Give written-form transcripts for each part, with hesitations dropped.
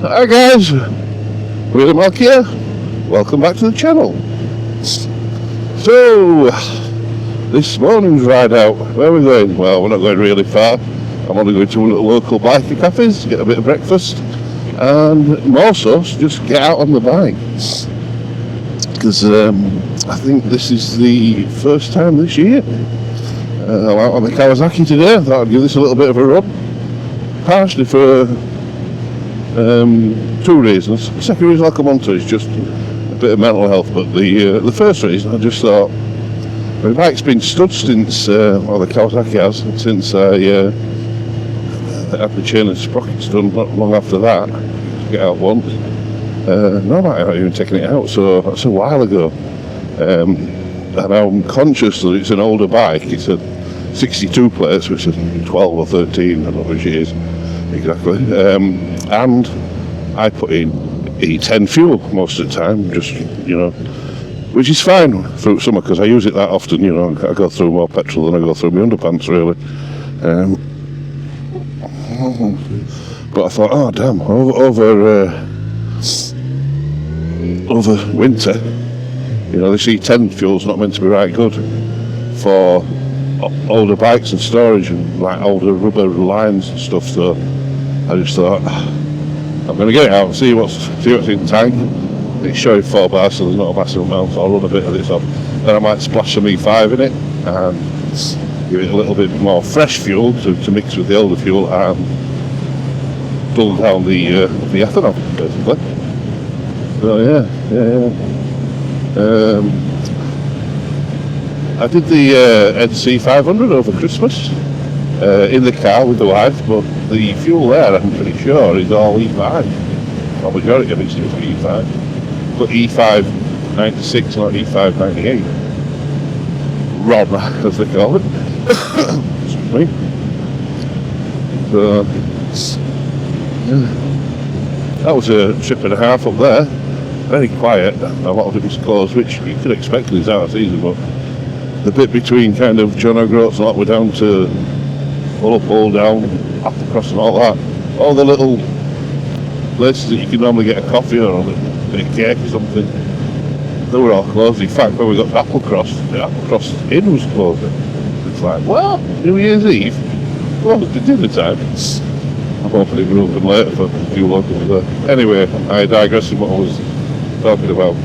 Hi guys, William Mark here. Welcome back to the channel. So, this morning's ride out, where are we going? Well, we're not going really far. I'm only going to one of the local biker cafes, get a bit of breakfast, and more so, just get out on the bike. Because I think this is the first time this year. I'm out on the Kawasaki today. I thought I'd give this a little bit of a run. Partially for two reasons. The second reason I'll come on to is just a bit of mental health, but the first reason, I just thought, my bike's been stood since, well, the Kawasaki has, since I had the chain and sprockets done not long after that, to get out once. No, I'm not even taking it out, so that's a while ago. And I'm conscious that it's an older bike. It's a 62 plates, which is 12 or 13, I don't know which it is exactly. And I put in E10 fuel most of the time, just, which is fine through summer because I use it that often, I go through more petrol than I go through my underpants, really. But I thought, oh damn, over winter, this E10 fuel's not meant to be right good for older bikes and storage and like older rubber lines and stuff, so I just thought I'm going to get it out and see what's in the tank. It's showing 4 bars, so there's not a massive amount, so I'll run a bit of this off. Then I might splash some E5 in it and give it a little bit more fresh fuel to mix with the older fuel and dull down the ethanol, basically. So I did the NC 500 over Christmas in the car with the wife, but the fuel there, I'm pretty sure, is all E5. Well, majority of it's E5. But E5 96, not E5 98. RON, as they call it. Excuse me. So, that was a trip and a half up there. Very quiet. A lot of it was closed, which you could expect in this out of season, but the bit between kind of John O'Groats and all the way down to Pull down, Applecross and all that, all the little places that you can normally get a coffee or a bit of cake or something, they were all closed. In fact, when we got to Applecross, the Applecross Inn was closed. It's like, well, New Year's Eve, closed at dinner time. I'm hoping it will open later for a few locals there. Anyway, I digress in what I was talking about.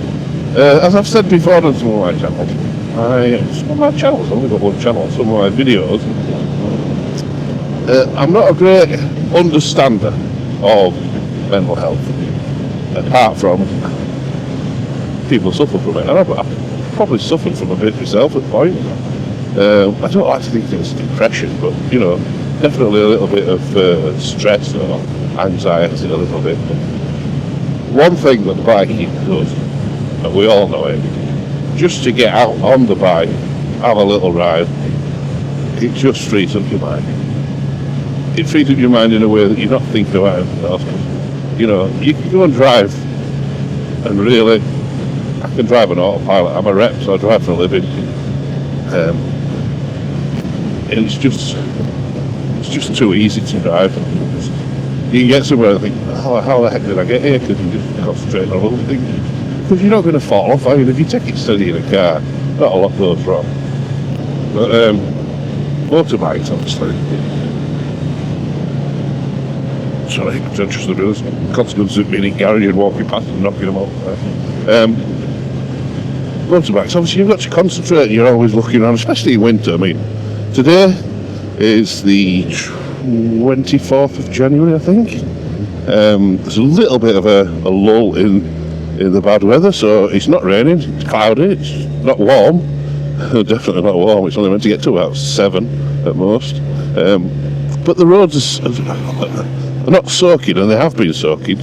As I've said before on some of my channels, I've only got one channel, some of my videos, I'm not a great understander of mental health, apart from people suffer from it. And I've probably suffered from a bit myself at points. I don't like to think it's depression, but definitely a little bit of stress or anxiety, a little bit. One thing that biking does, and we all know it, just to get out on the bike, have a little ride, it just frees up your mind. It frees up your mind in a way that you're not thinking about anything else. You can go and drive, and really, I can drive an autopilot. I'm a rep, so I drive for a living. And it's just too easy to drive. You can get somewhere and think, how the heck did I get here? Because you just concentrate on other things. Because you're not going to fall off, are you? If you take it steady in a car, not a lot goes wrong. But motorbikes, obviously. Sorry, just the rules. Consequences of being in garage and walking past and knocking them off. Motorbikes, obviously you've got to concentrate. You're always looking around, especially in winter. I mean, today is the 24th of January, I think. There's a little bit of a lull in the bad weather, so it's not raining, it's cloudy, it's not warm. Definitely not warm. It's only meant to get to about 7 at most. But the roads are not soaking, and they have been soaking,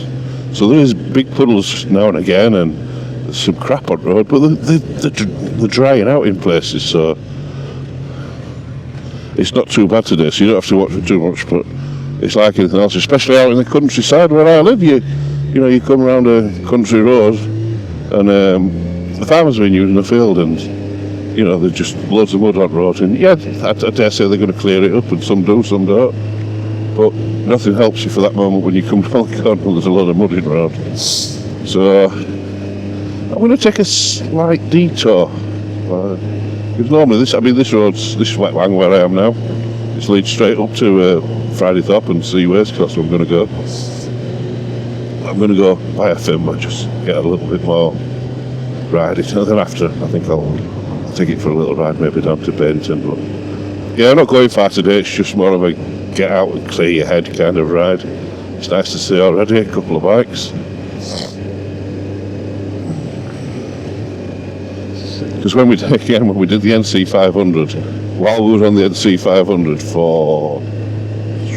so there is big puddles now and again, and there's some crap on the road, but they're drying out in places, so it's not too bad today, so you don't have to watch for too much. But it's like anything else, especially out in the countryside where I live. You come around a country road, and the farmers have been using the field, and there's just loads of mud on the road, and yeah, I dare say they're going to clear it up, and some do, some don't. but nothing helps you for that moment when you come down the corner and there's a lot of mud in the road. So I'm going to take a slight detour. Because normally this wetland where I am now, this leads straight up to Friday Top and Seaways, because that's where I'm going to go. I'm going to go via Finma, just get a little bit more ride. And then after, I think I'll take it for a little ride, maybe down to Bainton. But yeah, I'm not going far today. It's just more of a get out and clear your head kind of ride. It's nice to see already a couple of bikes. Because when we did the NC 500, while we were on the NC 500 for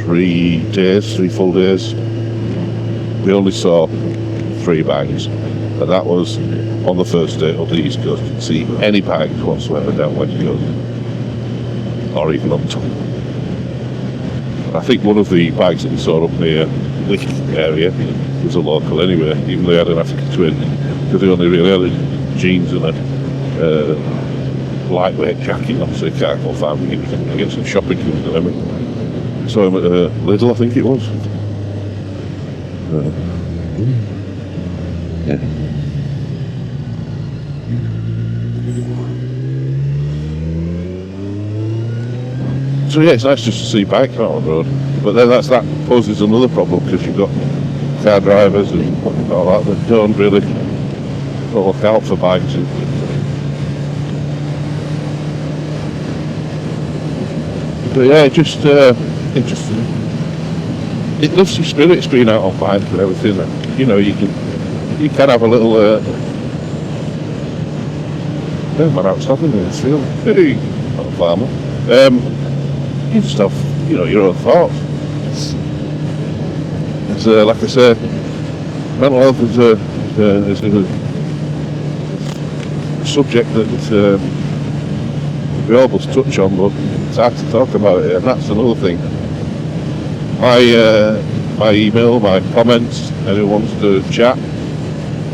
3 full days, we only saw 3 bags, and that was on the first day up the East Coast. You didn't see any bags whatsoever down West Coast, or even up top. I think one of the bags that we saw up near Lick area was a local anyway, even though they had an African twin, because they only really had jeans and a lightweight jacket, so you can't go far. We can get some shopping things. I saw him at Lidl, I think it was. Yeah. So yeah, it's nice just to see bikes out on the road, but then that poses another problem, because you've got car drivers and all that don't really look out for bikes. But yeah, just interesting. It lifts your spirits being out on bike and everything. And, you know, you can have a little. Man outside in this field. Hey, not a farmer. You just have, your own thoughts. It's like I said, mental health is a subject that we almost touch on, but it's hard to talk about it, and that's another thing. My email, my comments, anyone wants to chat,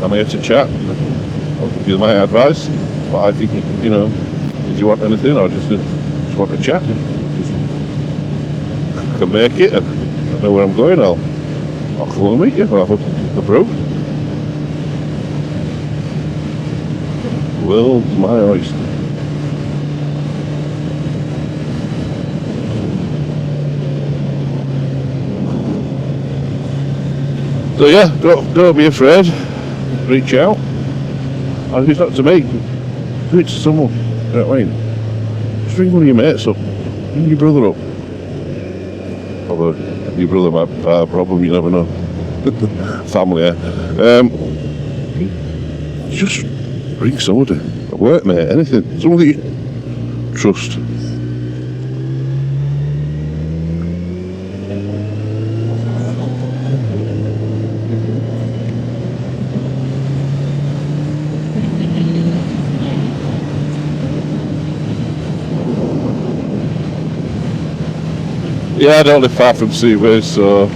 I'm here to chat. I'll give you my advice, but I think, if you want anything or just want to chat, I can make it, and I know where I'm going, I'll come and meet you, I'll have a brew. World's my oyster. So yeah, don't be afraid. Reach out. And if it's not to me, do it to someone. You know what I mean? Just ring one of your mates up. Ring your brother up. Although your brother might have a problem, you never know. Family, yeah. Just ring somebody. A workmate, anything. Someone that you trust. Yeah, I don't live far from Seaways, so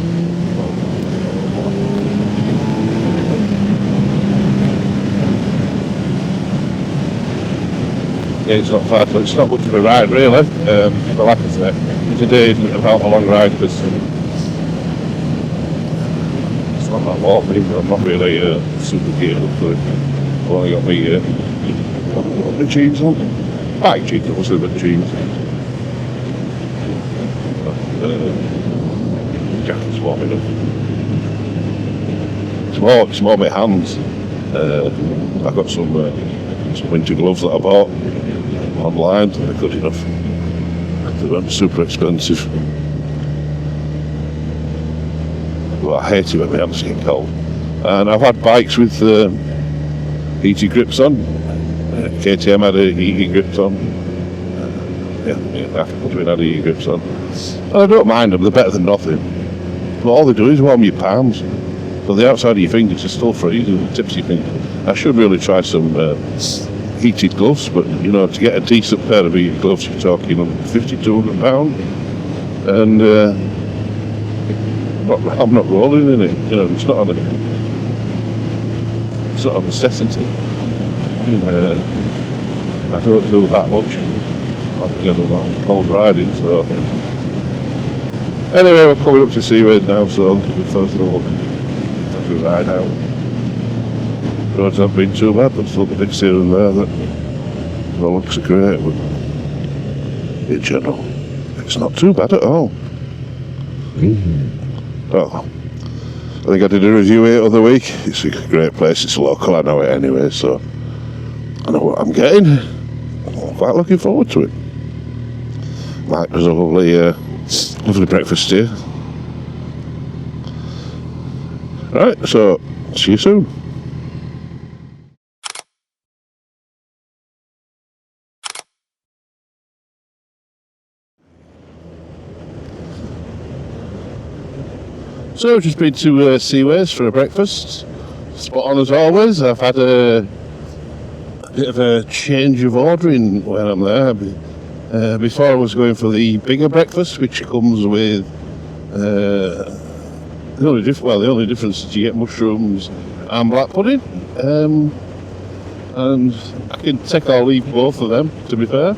yeah, it's not far, so it's not much of a ride really. But like I said, today isn't about a long ride, because it's not that long. I'm not really super geared up to it. I've only got my jeans on. Bike jeans, obviously, but jeans. Jacket's warm enough. It's more my hands. I've got some winter gloves that I bought online. They're good enough. They weren't super expensive. But I hate it when my hands get cold. And I've had bikes with heated grips on. KTM had heated grips on. Yeah, African had heated grips on. I don't mind them, they're better than nothing. But all they do is warm your palms. But the outside of your fingers are still freezing, the tips of your fingers. I should really try some heated gloves, but to get a decent pair of heated gloves, you're talking £50, £200. And I'm not rolling in it, it's not a necessity. I don't do that much. I'm cold riding, so Anyway, we're coming up to Seaways now, so we first of all have to ride out. Roads haven't been too bad, but still the bits here and there that well, looks great, but in general, it's not too bad at all. Well, I think I did a review here the other week. It's a great place, it's local, I know it anyway, so I know what I'm getting. I'm quite looking forward to it. Mike was a lovely breakfast here. Right, so see you soon. So I've just been to Seaways for a breakfast. Spot on as always. I've had a bit of a change of ordering when I'm there. Before I was going for the bigger breakfast, which comes with the only difference is you get mushrooms and black pudding, and I can take or leave both of them, to be fair.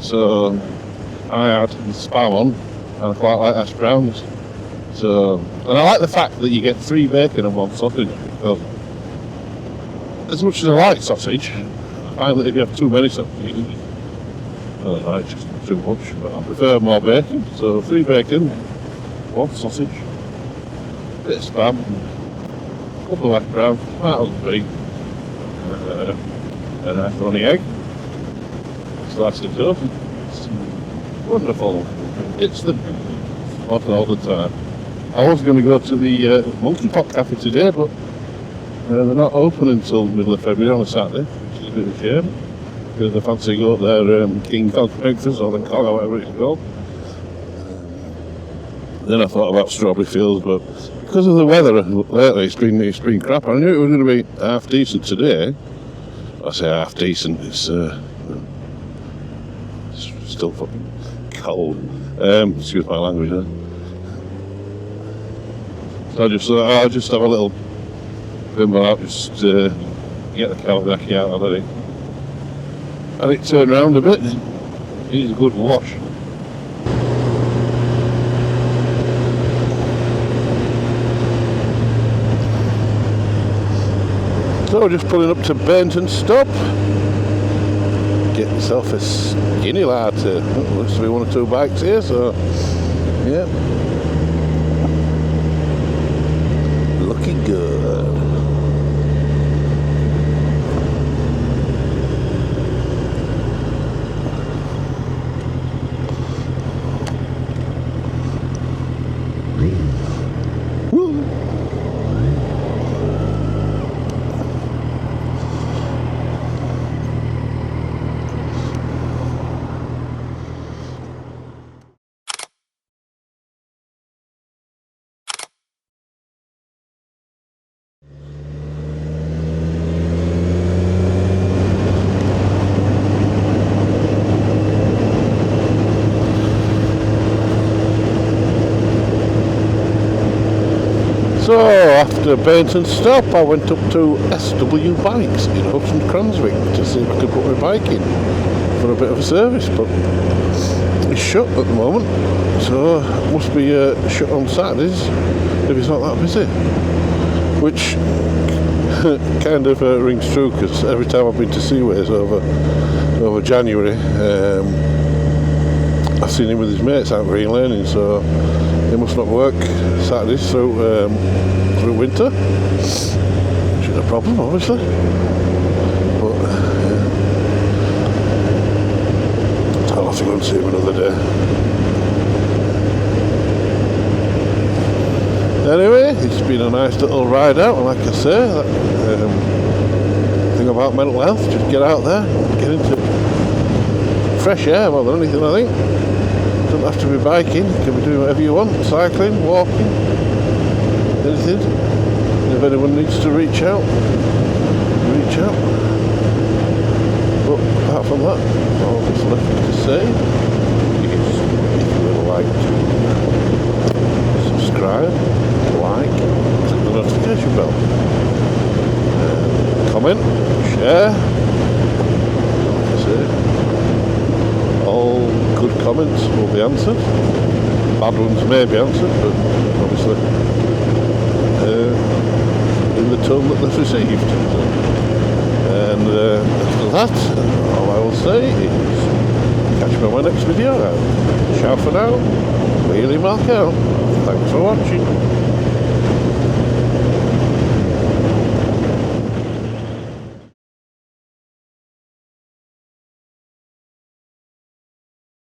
So I had spam on, and I quite like hash browns. So, and I like the fact that you get 3 bacon and 1 sausage, because as much as I like sausage, I find that if you have too many sausages, I don't know, it's just too much, but I prefer more bacon. So 3 bacon, 1 sausage, a bit of spam, a couple of hash browns, tomato and a macaroni egg. Slice it up. It's wonderful. It's the spot all the time. I was going to go to the Monkey Pot Cafe today, but they're not open until the middle of February on a Saturday, which is a bit of a shame, because I fancy go up there, King Kong breakfast, or the Kong, or whatever it's called. Then I thought about Strawberry Fields, but because of the weather lately, it's been crap. I knew it was going to be half decent today. I say half decent, it's still fucking cold. Excuse my language there. So I just thought I'll just have a little bimble out, just get the Kawasaki out of it. And it turned round a bit. It needs a good wash. So just pulling up to Bainton Stop. Get myself a skinny latte. Looks to be 1 or 2 bikes here, so yeah. Looking good. So after Bainton Stop, I went up to SW Bikes in Hudson Cranswick to see if I could put my bike in for a bit of a service, but it's shut at the moment, so it must be shut on Saturdays if it's not that busy, which kind of rings true, because every time I've been to Seaways over January, I've seen him with his mates out green laning, so they must not work Saturdays through winter, which is a problem, obviously. But I'll have to go and see him another day. Anyway, it's been a nice little ride out, and like I say, that thing about mental health, just get out there, get into fresh air more than anything, I think. Doesn't have to be biking, you can be doing whatever you want, cycling, walking, anything. And if anyone needs to reach out, reach out. But apart from that, all that's left to say is, if you would like to subscribe, like, click the notification bell, comment, share, like I say, all good comments will be answered. bad ones may be answered, but obviously in the tone that they've received. So, and after that, all I will say is catch me on my next video. Ciao for now. Wheelie Mark out. Thanks for watching.